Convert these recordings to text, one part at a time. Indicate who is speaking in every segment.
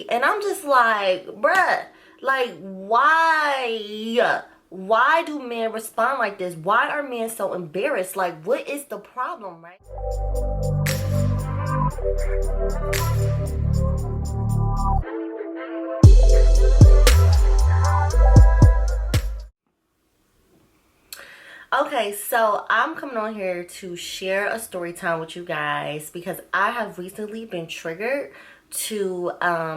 Speaker 1: And I'm just like, bruh, like, why? Why do men respond like this? Why are men so embarrassed? Like, what is the problem, right? Okay, so I'm coming on here to share a story time with you guys because I have recently been triggered to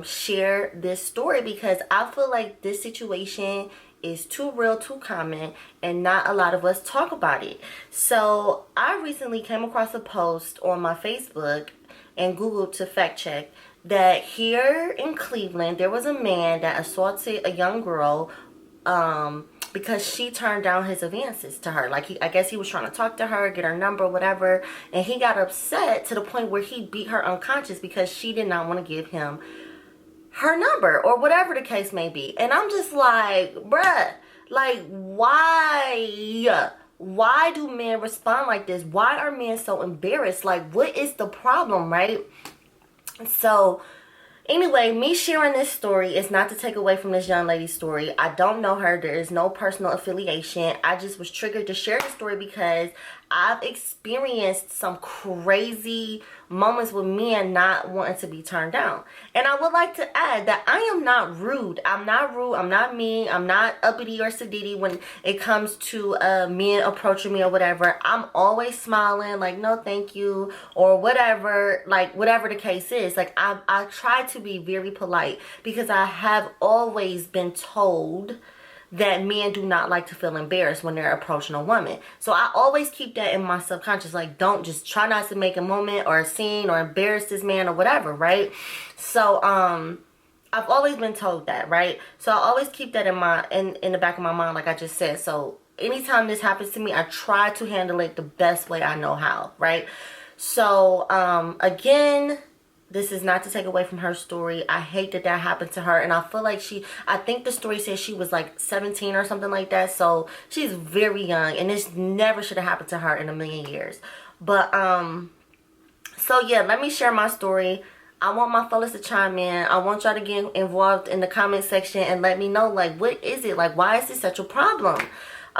Speaker 1: share this story because I feel like this situation is too real, too common, and not a lot of us talk about it. So I recently came across a post on my Facebook and Googled to fact check that here in Cleveland there was a man that assaulted a young girl because she turned down his advances to her. Like, I guess he was trying to talk to her, get her number, whatever, and he got upset to the point where he beat her unconscious because she did not want to give him her number or whatever the case may be. And I'm just like, bruh, like, why do men respond like this? Why are men so embarrassed? Like, what is the problem, right? So anyway, me sharing this story is not to take away from this young lady's story. I don't know her. There is no personal affiliation. I just was triggered to share the story because I've experienced some crazy moments with men not wanting to be turned down. And I would like to add that I am not rude. I'm not rude. I'm not mean. I'm not uppity or sedity when it comes to men approaching me or whatever. I'm always smiling, like, no thank you, or whatever, like whatever the case is. Like, I try to be very polite because I have always been told that men do not like to feel embarrassed when they're approaching a woman. So I always keep that in my subconscious. Like, don't just try not to make a moment or a scene or embarrass this man or whatever, right? So I've always been told that, right? So I always keep that in the back of my mind, like I just said. So anytime this happens to me, I try to handle it the best way I know how, right? So again, this is not to take away from her story. I hate that that happened to her. And I feel like I think the story says she was like 17 or something like that. So she's very young. And this never should have happened to her in a million years. But, so yeah, let me share my story. I want my fellas to chime in. I want y'all to get involved in the comment section and let me know, like, what is it? Like, why is this such a problem?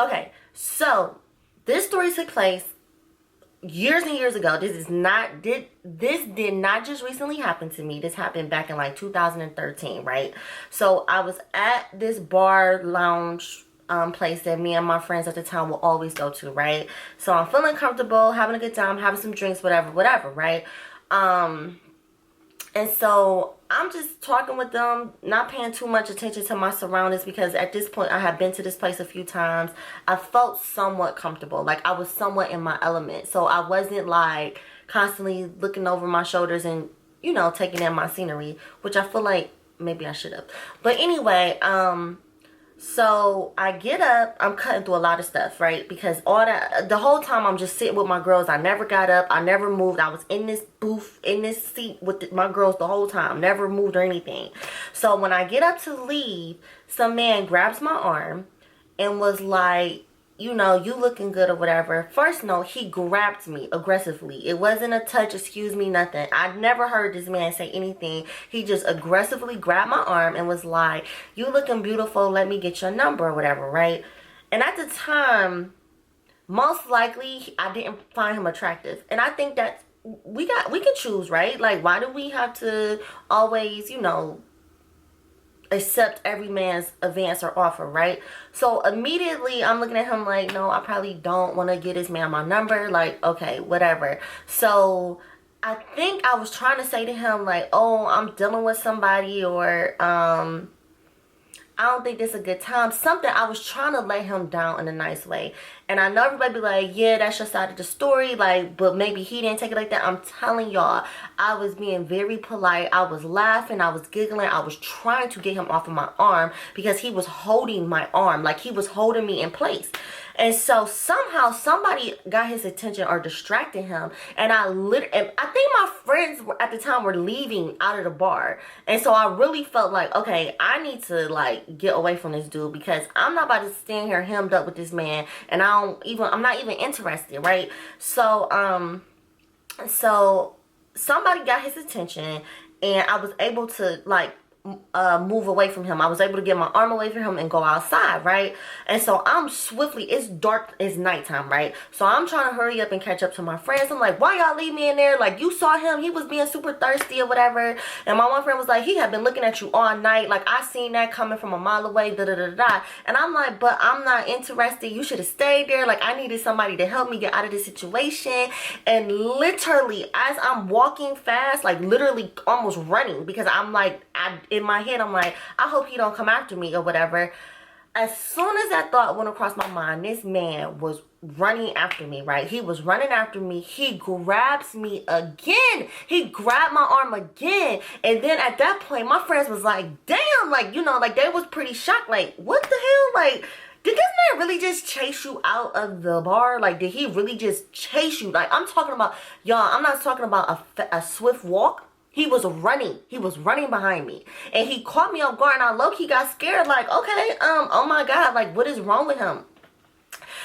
Speaker 1: Okay, so this story took place years and years ago. This did not just recently happen to me. This happened back in like 2013, right? So I was at this bar lounge place that me and my friends at the time will always go to, right? So I'm feeling comfortable, having a good time, having some drinks, whatever, right? And so I'm just talking with them, not paying too much attention to my surroundings because at this point I had been to this place a few times. I felt somewhat comfortable, like I was somewhat in my element. So I wasn't like constantly looking over my shoulders and, you know, taking in my scenery, which I feel like maybe I should have. But anyway, so I get up, I'm cutting through a lot of stuff, right? Because the whole time I'm just sitting with my girls. I never got up, I never moved. I was in this booth, in this seat with my girls the whole time, never moved or anything. So when I get up to leave, some man grabs my arm and was like, you know, you looking good or whatever. First note, he grabbed me aggressively. It wasn't a touch, excuse me, nothing. I never heard this man say anything. He just aggressively grabbed my arm and was like, you looking beautiful, let me get your number or whatever, right? And at the time, most likely, I didn't find him attractive. And I think that we can choose, right? Like, why do we have to always, you know, accept every man's advance or offer, right? So immediately I'm looking at him like, no, I probably don't want to get this man my number. Like, okay, whatever. So I think I was trying to say to him like, oh, I'm dealing with somebody, or I don't think this is a good time. Something, I was trying to lay him down in a nice way. And I know everybody be like, yeah, that's your side of the story. Like, but maybe he didn't take it like that. I'm telling y'all, I was being very polite. I was laughing. I was giggling. I was trying to get him off of my arm because he was holding my arm. Like, he was holding me in place. And so somehow somebody got his attention or distracted him. And I think my friends at the time were leaving out of the bar. And so I really felt like, okay, I need to like get away from this dude because I'm not about to stand here hemmed up with this man. And I'm not even interested, right? So, so somebody got his attention and I was able to like move away from him. I was able to get my arm away from him and go outside, right? And so I'm swiftly, it's dark, it's nighttime, right? So I'm trying to hurry up and catch up to my friends. I'm like, why y'all leave me in there? Like, you saw him, he was being super thirsty or whatever. And my one friend was like, he had been looking at you all night. Like, I seen that coming from a mile away, da da da da. And I'm like, but I'm not interested. You should have stayed there. Like, I needed somebody to help me get out of this situation. And literally, as I'm walking fast, like literally almost running, because I'm like, in my head, I'm like, I hope he don't come after me or whatever. As soon as that thought went across my mind, this man was running after me, right? He was running after me. He grabs me again. He grabbed my arm again. And then at that point, my friends was like, damn, like, you know, like they was pretty shocked. Like, what the hell? Like, did this man really just chase you out of the bar? Like, did he really just chase you? Like, I'm talking about, y'all, I'm not talking about a swift walk. He was running. He was running behind me. And he caught me off guard, and I low-key got scared. Like, okay, oh my God, like, what is wrong with him?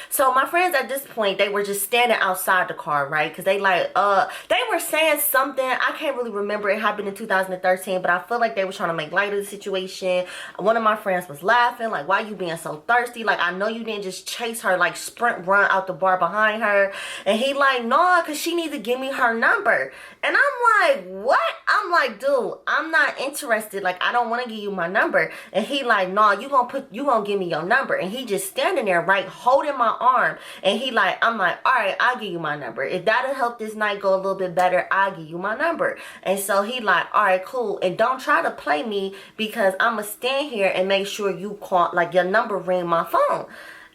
Speaker 1: So my friends at this point, they were just standing outside the car, right? Because they like, they were saying something. I can't really remember. It happened in 2013, but I feel like they were trying to make light of the situation. One of my friends was laughing, like, why you being so thirsty? Like, I know you didn't just chase her, like, sprint run out the bar behind her. And he like, no, because she needs to give me her number. And I'm like, what? I'm like, dude, I'm not interested. Like, I don't want to give you my number. And he like, no, you gonna give me your number. And he just standing there, right, holding my arm. And he like, I'm like, all right, I'll give you my number. If that'll help this night go a little bit better, I'll give you my number. And so he like, all right, cool. And don't try to play me, because I'm gonna stand here and make sure you call, like, your number ring my phone.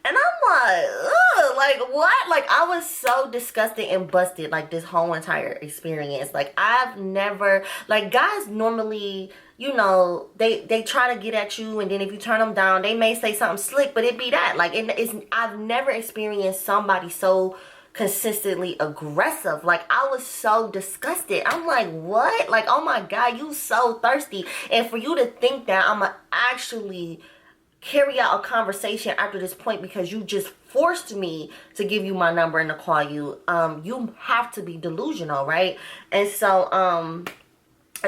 Speaker 1: And I'm like, ugh, like, what? Like, I was so disgusted and busted, like, this whole entire experience. Like, I've never, like, guys normally, you know, they try to get at you, and then if you turn them down, they may say something slick, but it be that. Like, I've never experienced somebody so consistently aggressive. Like, I was so disgusted. I'm like, what? Like, oh my God, you so thirsty. And for you to think that I'm gonna actually carry out a conversation after this point because you just forced me to give you my number and to call you, you have to be delusional, right? And so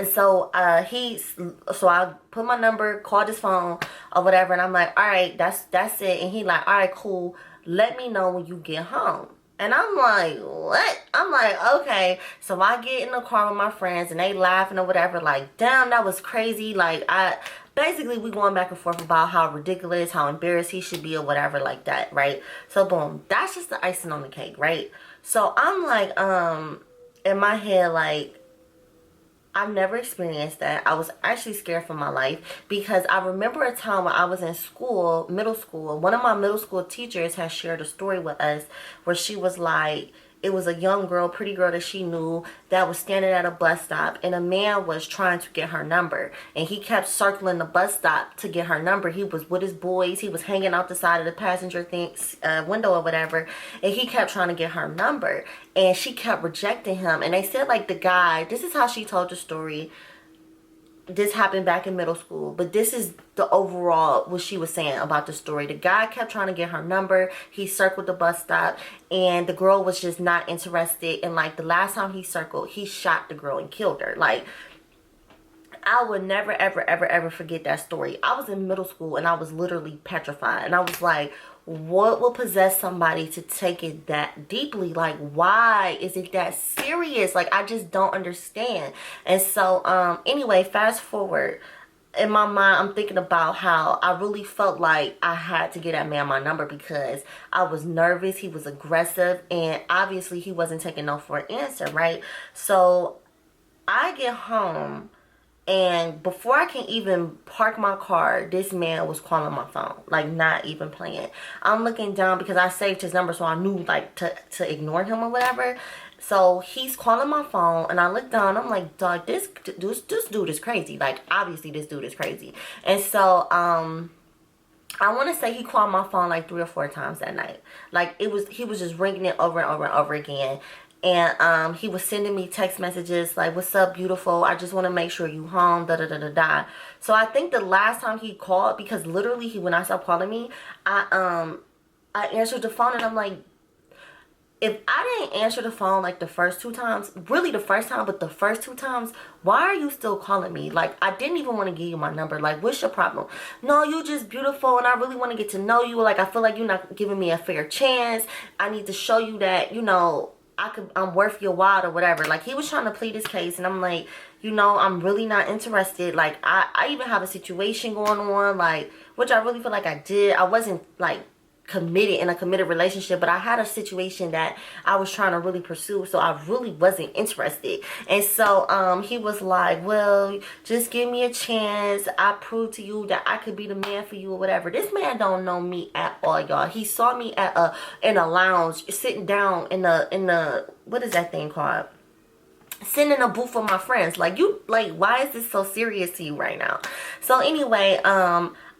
Speaker 1: so I put my number, called his phone or whatever, and I'm like, all right, that's it. And he like, all right, cool, let me know when you get home. And I'm like, what? I'm like, okay. So I get in the car with my friends, and they laughing or whatever, like, damn, that was crazy. Like, basically we going back and forth about how ridiculous, how embarrassed he should be or whatever like that, right? So boom, that's just the icing on the cake, right? So I'm like, in my head, like, I've never experienced that. I was actually scared for my life, because I remember a time when I was in school, middle school. One of my middle school teachers had shared a story with us where she was like, it was a young girl, pretty girl that she knew, that was standing at a bus stop, and a man was trying to get her number, and he kept circling the bus stop to get her number. He was with his boys. He was hanging out the side of the passenger window or whatever, and he kept trying to get her number, and she kept rejecting him. And they said, like, the guy, this is how she told the story. This happened back in middle school, but this is the overall what she was saying about the story. The guy kept trying to get her number. He circled the bus stop, and the girl was just not interested. And like, the last time he circled, he shot the girl and killed her. Like, I would never, ever, ever, ever forget that story. I was in middle school, and I was literally petrified. And I was like, what will possess somebody to take it that deeply? Like, why is it that serious? Like, I just don't understand. And so, anyway, fast forward. In my mind, I'm thinking about how I really felt like I had to get that man my number, because I was nervous. He was aggressive, and obviously he wasn't taking no for an answer, right? So I get home, and before I can even park my car, this man was calling my phone, like, not even playing. I'm looking down because I saved his number, so I knew, like, to ignore him or whatever. So he's calling my phone, and I look down. I'm like, dog, this dude is crazy. Like, obviously this dude is crazy. And so I want to say he called my phone like 3 or 4 times that night. Like, he was just ringing it over and over and over again. And he was sending me text messages like, what's up, beautiful? I just want to make sure you home, da da da da da. So I think the last time he called, because literally when I stopped calling me, I answered the phone, and I'm like, if I didn't answer the phone like the first 2 times, really the first time, but the first 2 times, why are you still calling me? Like, I didn't even want to give you my number. Like, what's your problem? No, you just beautiful and I really want to get to know you. Like, I feel like you're not giving me a fair chance. I need to show you that, you know, I'm worth your while or whatever. Like, he was trying to plead his case and I'm like, you know, I'm really not interested. Like, I even have a situation going on, like, which I really feel like I did. I wasn't like committed in a committed relationship, but I had a situation that I was trying to really pursue, so I really wasn't interested. And so he was like, well, just give me a chance. I prove to you that I could be the man for you or whatever. This man don't know me at all, y'all. He saw me at in a lounge sitting down in the what is that thing called, sitting in a booth with my friends. Like, you, like, why is this so serious to you right now? So anyway,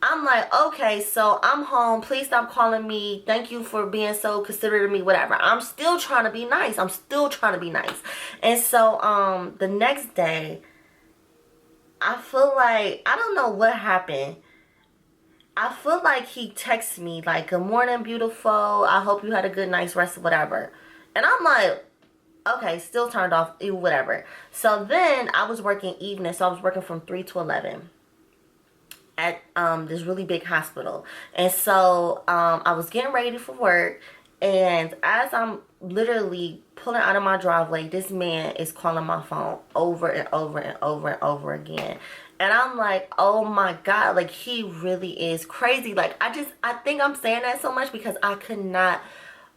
Speaker 1: I'm like, okay, so I'm home. Please stop calling me. Thank you for being so considerate of me, whatever. I'm still trying to be nice. I'm still trying to be nice. And so the next day, I feel like, I don't know what happened. I feel like he texted me like, good morning, beautiful. I hope you had a good night's rest, whatever. And I'm like, okay, still turned off, whatever. So then I was working evening, so I was working from 3 to 11. At this really big hospital. And so I was getting ready for work, and as I'm literally pulling out of my driveway, this man is calling my phone over and over and over and over again. And I'm like, oh my God, like, he really is crazy. Like, I think I'm saying that so much because I could not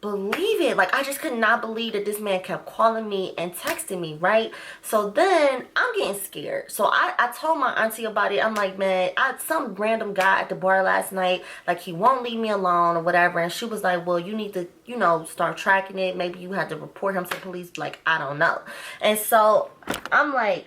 Speaker 1: believe it. Like, I just could not believe that this man kept calling me and texting me, right? So then I'm getting scared. So I told my auntie about it. I'm like, man, some random guy at the bar last night, like, he won't leave me alone or whatever. And she was like, well, you need to, you know, start tracking it. Maybe you had to report him to police. Like, I don't know. And so I'm like,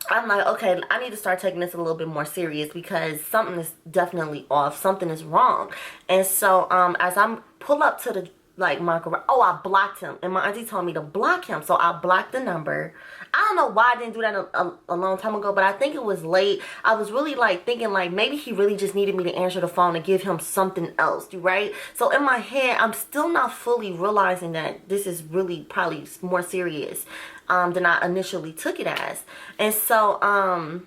Speaker 1: okay, I need to start taking this a little bit more serious because something is definitely off. Something is wrong. And so as I'm pull up to the, like, my garage, oh, I blocked him. And my auntie told me to block him. So I blocked the number. I don't know why I didn't do that a long time ago, but I think it was late. I was really, like, thinking, like, maybe he really just needed me to answer the phone and give him something else, right? So in my head, I'm still not fully realizing that this is really probably more serious than I initially took it as. And so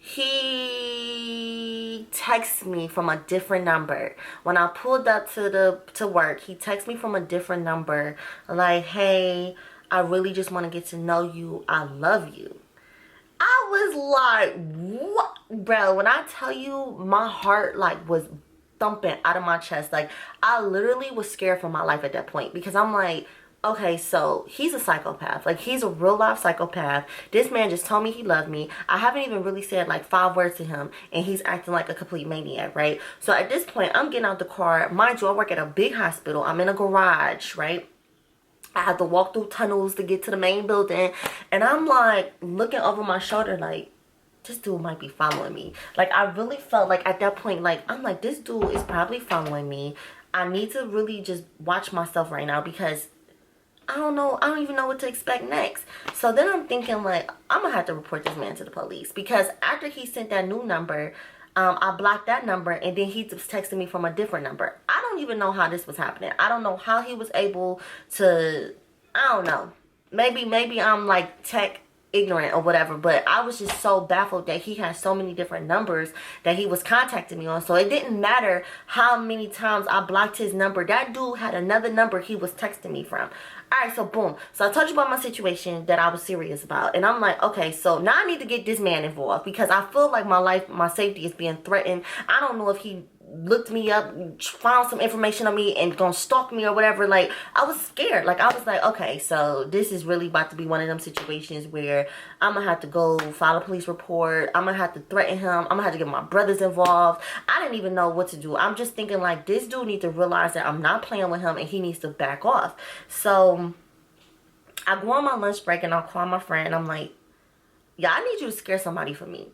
Speaker 1: he texted me from a different number. When I pulled up to work, he texted me from a different number, like, hey, I really just want to get to know you. I love you. I was like, what? Bro, when I tell you, my heart, like, was thumping out of my chest. Like, I literally was scared for my life at that point because I'm like, okay, so he's a psychopath. Like, he's a real life psychopath. This man just told me he loved me. I haven't even really said like 5 words to him, and he's acting like a complete maniac, right? So at this point, I'm getting out the car. Mind you, I work at a big hospital. I'm in a garage, right? I had to walk through tunnels to get to the main building. And I'm like looking over my shoulder like, this dude might be following me. Like, I really felt like at that point, like, I'm like, this dude is probably following me. I need to really just watch myself right now because I don't know. I don't even know what to expect next. So then I'm thinking, like, I'm going to have to report this man to the police. Because after he sent that new number, I blocked that number. And then he was texting me from a different number. I don't even know how this was happening. I don't know how he was able to, I don't know. Maybe I'm, like, tech ignorant or whatever, but I was just so baffled that he had so many different numbers that he was contacting me on. So it didn't matter how many times I blocked his number. That dude had another number he was texting me from. Alright, so boom. So I told you about my situation that I was serious about. And I'm like, okay, so now I need to get this man involved because I feel like my life, my safety is being threatened. I don't know if he looked me up, found some information on me and gonna stalk me or whatever. Like, I was scared. Like, I was like, okay, so this is really about to be one of them situations where I'm gonna have to go file a police report. I'm gonna have to threaten him. I'm gonna have to get my brothers involved. I didn't even know what to do. I'm just thinking, like, this dude needs to realize that I'm not playing with him and he needs to back off. So I go on my lunch break and I'll call my friend. I'm like, yeah, I need you to scare somebody for me.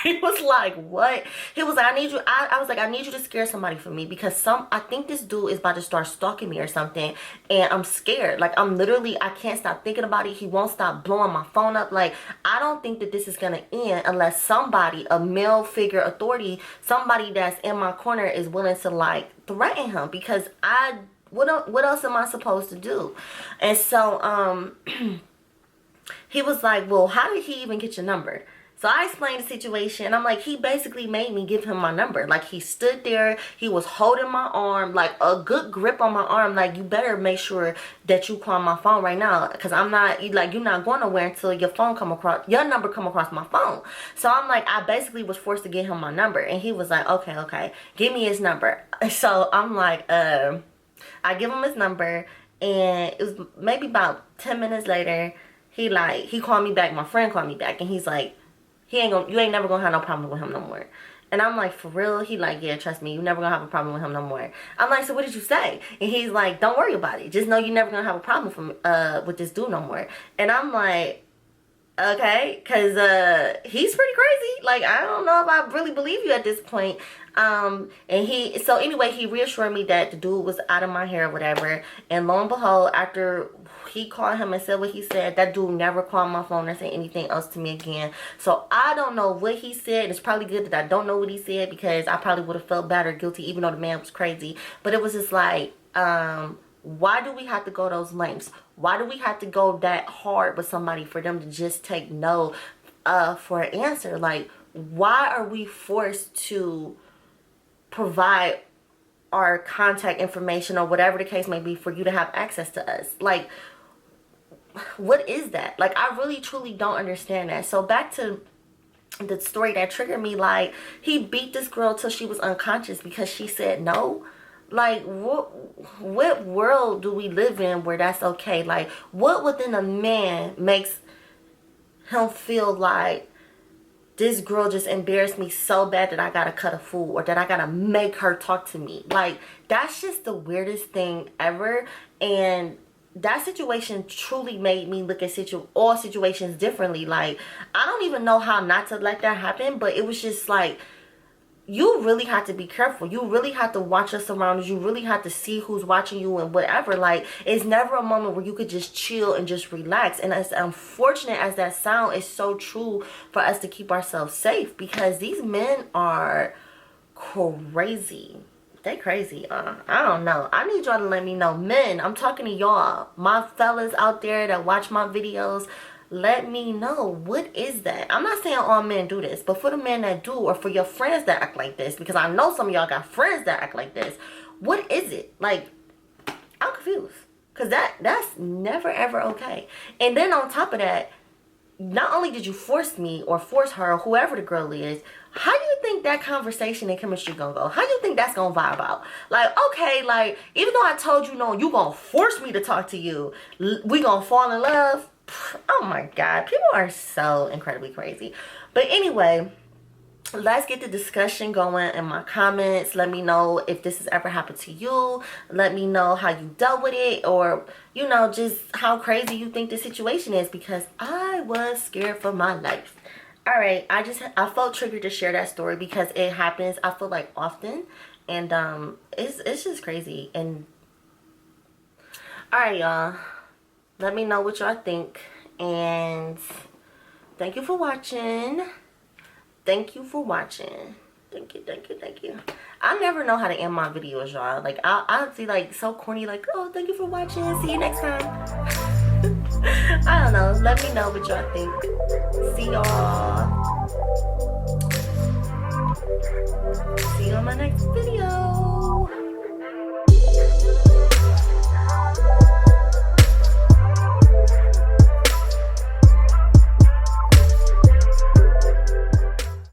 Speaker 1: He was like, what? He was like, I need you. I was like, I need you to scare somebody for me because I think this dude is about to start stalking me or something. And I'm scared. Like, I'm literally, I can't stop thinking about it. He won't stop blowing my phone up. Like, I don't think that this is going to end unless somebody, a male figure authority, somebody that's in my corner is willing to, like, threaten him because I what else am I supposed to do? And so he was like, well, how did he even get your number? So I explained the situation. I'm like, he basically made me give him my number. Like, he stood there, he was holding my arm, like a good grip on my arm. Like, you better make sure that you call my phone right now, because I'm not, like, you're not going nowhere until your number come across my phone. So I'm like, I basically was forced to give him my number, and he was like, okay, give me his number. So I'm like, I give him his number, and it was maybe about 10 minutes later, he called me back. My friend called me back, and he's like, you ain't never gonna have no problem with him no more. And I'm like, for real? He like, yeah, trust me, you never gonna have a problem with him no more. I'm like, so what did you say? And he's like, don't worry about it. Just know you never gonna have a problem with this dude no more. And I'm like, okay, because he's pretty crazy. Like, I don't know if I really believe you at this point. So anyway, he reassured me that the dude was out of my hair or whatever. And lo and behold, after he called him and said what he said, that dude never called my phone or said anything else to me again. So I don't know what he said. It's probably good that I don't know what he said, because I probably would have felt bad or guilty even though the man was crazy. But it was just like, why do we have to go those lengths? Why do we have to go that hard with somebody for them to just take no for an answer? Like, why are we forced to provide our contact information or whatever the case may be for you to have access to us? Like, what is that? Like, I really truly don't understand that. So back to the story that triggered me, like, he beat this girl till she was unconscious because she said no. Like, what world do we live in where that's okay? Like, what within a man makes him feel like this girl just embarrassed me so bad that I gotta cut a fool, or that I gotta make her talk to me? Like, that's just the weirdest thing ever. And that situation truly made me look at all situations differently. Like, I don't even know how not to let that happen, but it was just like, you really have to be careful. You really have to watch your surroundings. You really have to see who's watching you and whatever. Like, it's never a moment where you could just chill and just relax. And as unfortunate as that sound, it's so true for us to keep ourselves safe, because these men are crazy. They crazy. I don't know. I need y'all to let me know. Men, I'm talking to y'all. My fellas out there that watch my videos, let me know, what is that? I'm not saying all men do this, but for the men that do, or for your friends that act like this, because I know some of y'all got friends that act like this, what is it? Like, I'm confused, because that's never ever okay. And then on top of that, not only did you force me or force her, whoever the girl is, how do you think that conversation and chemistry gonna go? How do you think that's gonna vibe out? Like, okay, like, even though I told you no, you gonna force me to talk to you, we gonna fall in love? Oh my God, people are so incredibly crazy. But anyway, let's get the discussion going in my comments. Let me know if this has ever happened to you. Let me know how you dealt with it, or, you know, just how crazy you think the situation is, because I was scared for my life. All right, I felt triggered to share that story because it happens, I feel like, often, and it's just crazy. And all right, y'all, let me know what y'all think, and thank you for watching. Thank you for watching. Thank you. I never know how to end my videos, y'all. Like, I'll be like so corny, like, oh, thank you for watching, see you next time. I don't know. Let me know what y'all think. See y'all.